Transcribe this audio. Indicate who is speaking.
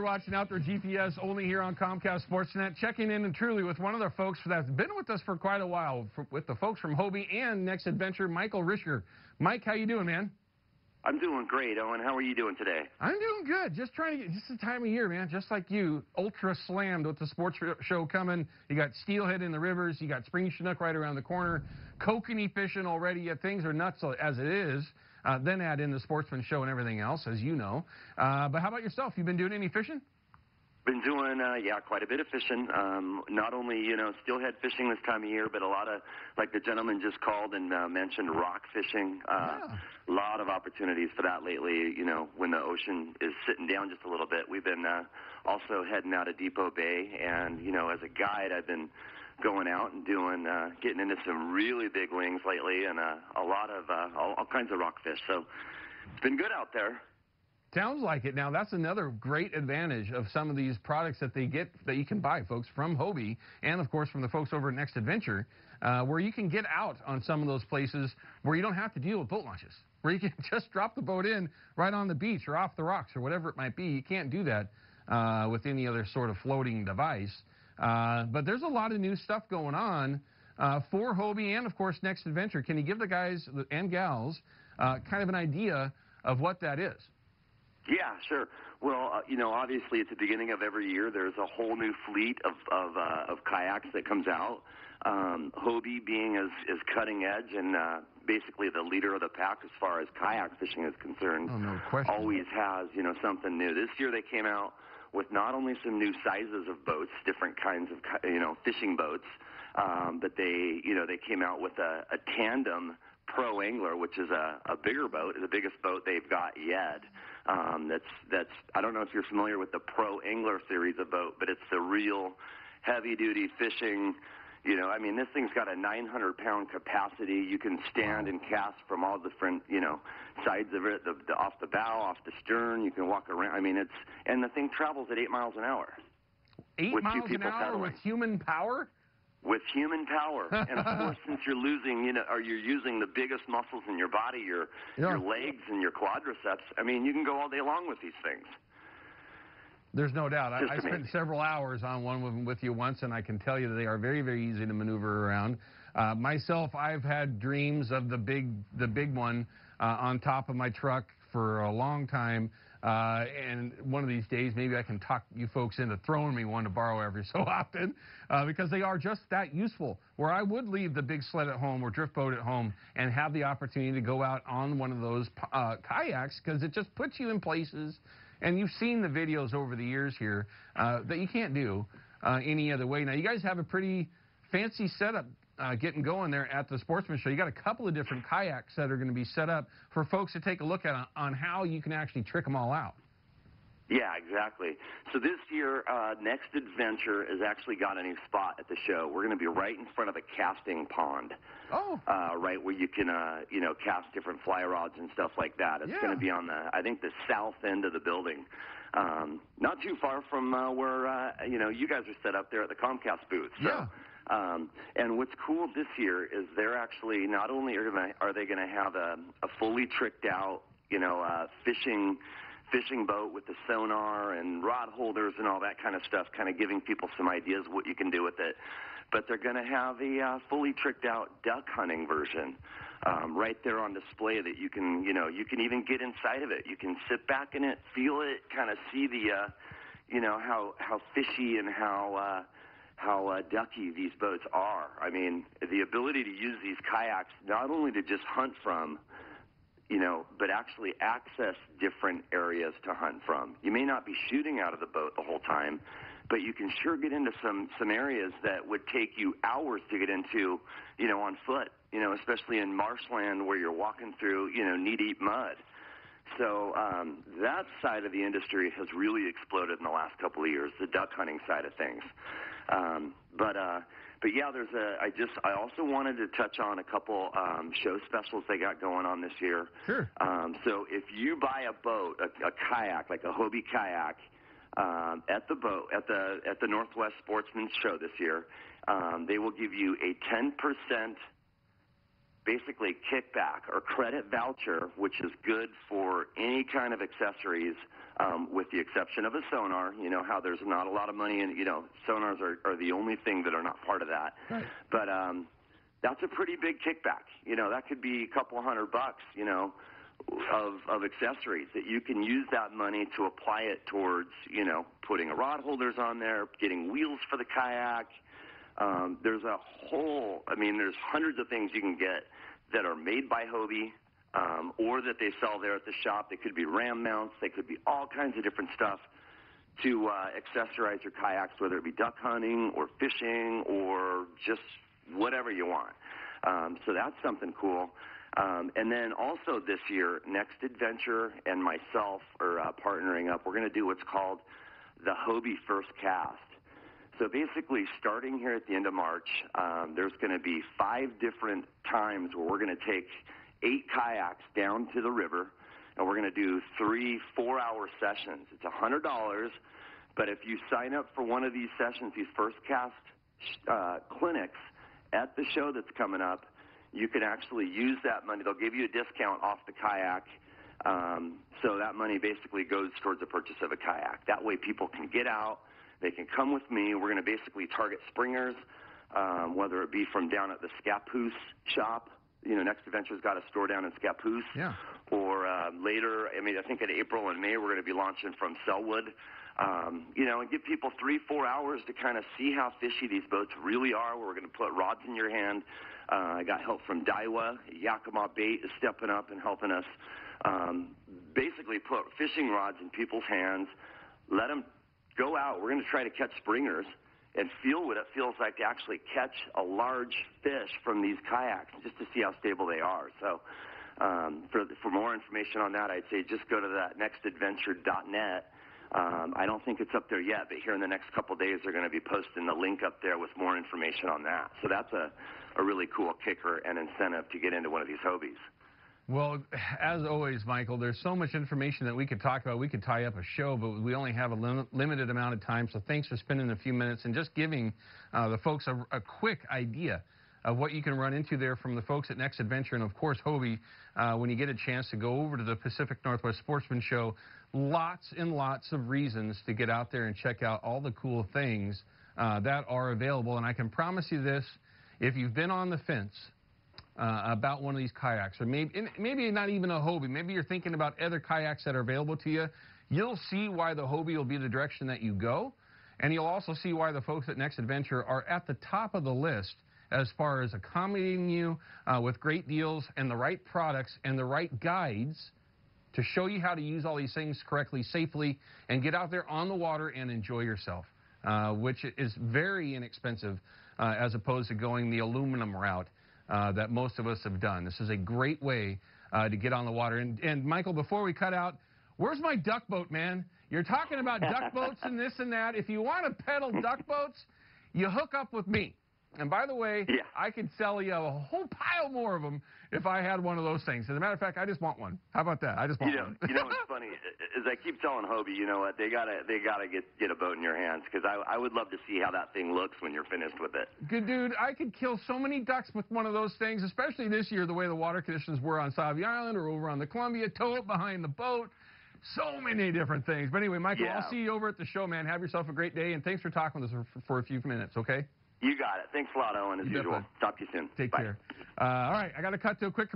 Speaker 1: you're watching Outdoor GPS only here on Comcast Sportsnet. Checking in and truly with one of the folks that's been with us for quite a while, with the folks from Hobie and Next Adventure, Michael Rischer. Mike, how you doing, man?
Speaker 2: I'm doing great, Owen. How are you doing today?
Speaker 1: I'm doing good. Just trying to get, just the time of year, man. Just like you, ultra slammed with the sports show coming. You got steelhead in the rivers. You got spring chinook right around the corner. Kokanee fishing already. Yeah, things are nuts as it is. Then add in the Sportsman show and everything else, as you know. But how about yourself? You been doing any fishing?
Speaker 2: Been doing, quite a bit of fishing. Not only, steelhead fishing this time of year, but a lot of, like the gentleman just called and mentioned, rock fishing. A lot of opportunities for that lately, when the ocean is sitting down just a little bit. We've been also heading out of Depot Bay, and, as a guide, I've been going out and doing, getting into some really big wings lately, and a lot of, all kinds of rockfish. So it's been good out there.
Speaker 1: Sounds like it. Now, that's another great advantage of some of these products that they get, that you can buy, folks, from Hobie and, of course, from the folks over at Next Adventure, where you can get out on some of those places where you don't have to deal with boat launches, where you can just drop the boat in right on the beach or off the rocks or whatever it might be. You can't do that with any other sort of floating device. But there's a lot of new stuff going on for Hobie and, of course, Next Adventure. Can you give the guys and gals kind of an idea of what that is?
Speaker 2: Yeah, sure. Well, obviously at the beginning of every year, there's a whole new fleet of kayaks that comes out. Hobie being as cutting edge and basically the leader of the pack as far as kayak fishing is concerned,
Speaker 1: no question,
Speaker 2: always has, something new. This year they came out with not only some new sizes of boats, different kinds of, fishing boats, but they came out with a tandem Pro Angler, which is a bigger boat, the biggest boat they've got yet. That's I don't know if you're familiar with the Pro Angler series of boat, but it's the real heavy-duty fishing. This thing's got a 900-pound capacity. You can stand and cast from all different, sides of it, off the bow, off the stern. You can walk around. And the thing travels at 8 miles an hour.
Speaker 1: 8 miles an hour with human power?
Speaker 2: With human power. And of course, since you're losing, or you're using the biggest muscles in your body, your legs and your quadriceps, you can go all day long with these things.
Speaker 1: There's no doubt. I spent several hours on one of them with you once, and I can tell you that they are very, very easy to maneuver around. Myself, I've had dreams of the big one on top of my truck for a long time. And one of these days, maybe I can talk you folks into throwing me one to borrow every so often, because they are just that useful. Where I would leave the big sled at home or drift boat at home and have the opportunity to go out on one of those kayaks, because it just puts you in places. And you've seen the videos over the years here that you can't do any other way. Now, you guys have a pretty fancy setup getting going there at the Sportsman show. You got a couple of different kayaks that are going to be set up for folks to take a look at on how you can actually trick them all out.
Speaker 2: Yeah, exactly. So this year, Next Adventure has actually got a new spot at the show. We're going to be right in front of a casting pond.
Speaker 1: Oh.
Speaker 2: Right where you can, cast different fly rods and stuff like that. It's going to be on the south end of the building. Not too far from where, you guys are set up there at the Comcast booth. So,
Speaker 1: yeah.
Speaker 2: And what's cool this year is they're actually, not only are they going to have a fully tricked out, fishing boat with the sonar and rod holders and all that kind of stuff, kind of giving people some ideas what you can do with it. But they're going to have a fully tricked out duck hunting version right there on display that you can, you can even get inside of it. You can sit back in it, feel it, kind of see the, how fishy and how ducky these boats are. The ability to use these kayaks not only to just hunt from, but actually access different areas to hunt from. You may not be shooting out of the boat the whole time, but you can sure get into some areas that would take you hours to get into, on foot, especially in marshland where you're walking through, knee-deep mud. So that side of the industry has really exploded in the last couple of years, the duck hunting side of things. But yeah, I also wanted to touch on a couple show specials they got going on this year.
Speaker 1: Sure.
Speaker 2: So if you buy a boat, a kayak, like a Hobie kayak, at the Northwest Sportsman show this year, they will give you a 10% basically kickback or credit voucher, which is good for any kind of accessories with the exception of a sonar. You know how there's not a lot of money in, sonars are the only thing that are not part of that.
Speaker 1: Right.
Speaker 2: But that's a pretty big kickback. That could be a couple $100, of accessories that you can use that money to apply it towards, putting a rod holders on there, getting wheels for the kayak. There's there's hundreds of things you can get that are made by Hobie, or that they sell there at the shop. They could be ram mounts. They could be all kinds of different stuff to accessorize your kayaks, whether it be duck hunting or fishing or just whatever you want. So that's something cool. And then also this year, Next Adventure and myself are partnering up. We're going to do what's called the Hobie First Cast. So basically, starting here at the end of March, there's going to be 5 different times where we're going to take 8 kayaks down to the river, and we're going to do 3 4-hour sessions. It's $100, but if you sign up for one of these sessions, these First Cast clinics at the show that's coming up, you can actually use that money. They'll give you a discount off the kayak, so that money basically goes towards the purchase of a kayak. That way people can get out. They can come with me. We're going to basically target springers, whether it be from down at the Scappoose shop. Next Adventure's got a store down in Scappoose.
Speaker 1: Yeah.
Speaker 2: Or later, I think in April and May, we're going to be launching from Selwood. And give people 3-4 hours to kind of see how fishy these boats really are. We're going to put rods in your hand. I got help from Daiwa. Yakima Bait is stepping up and helping us basically put fishing rods in people's hands, let them go out. We're going to try to catch springers and feel what it feels like to actually catch a large fish from these kayaks, just to see how stable they are. So for more information on that, I'd say just go to that nextadventure.net. I don't think it's up there yet, but here in the next couple of days, they're going to be posting the link up there with more information on that. So that's a really cool kicker and incentive to get into one of these Hobies.
Speaker 1: Well, as always, Michael, there's so much information that we could talk about. We could tie up a show, but we only have a limited amount of time. So thanks for spending a few minutes and just giving the folks a quick idea of what you can run into there from the folks at Next Adventure and, of course, Hobie. When you get a chance to go over to the Pacific Northwest Sportsman Show, lots and lots of reasons to get out there and check out all the cool things that are available. And I can promise you this, if you've been on the fence about one of these kayaks, or maybe not even a Hobie, maybe you're thinking about other kayaks that are available to you, you'll see why the Hobie will be the direction that you go, and you'll also see why the folks at Next Adventure are at the top of the list as far as accommodating you with great deals and the right products and the right guides to show you how to use all these things correctly, safely, and get out there on the water and enjoy yourself, which is very inexpensive as opposed to going the aluminum route that most of us have done. This is a great way to get on the water. And Michael, before we cut out, where's my duck boat, man? You're talking about duck boats and this and that. If you want to pedal duck boats, you hook up with me. And by the way, yeah, I could sell you a whole pile more of them if I had one of those things. As a matter of fact, I just want one. How about that? I just want one.
Speaker 2: What's funny is I keep telling Hobie, you know what, they gotta get a boat in your hands, because I would love to see how that thing looks when you're finished with it.
Speaker 1: Good dude, I could kill so many ducks with one of those things, especially this year the way the water conditions were on Sauvie Island or over on the Columbia. Tow it behind the boat. So many different things. But anyway, Michael, yeah, I'll see you over at the show, man. Have yourself a great day, and thanks for talking with us for a few minutes, okay?
Speaker 2: You got it. Thanks a lot, Owen, as usual. Talk to you soon.
Speaker 1: Take
Speaker 2: Bye.
Speaker 1: care. All right, I got to cut to a quick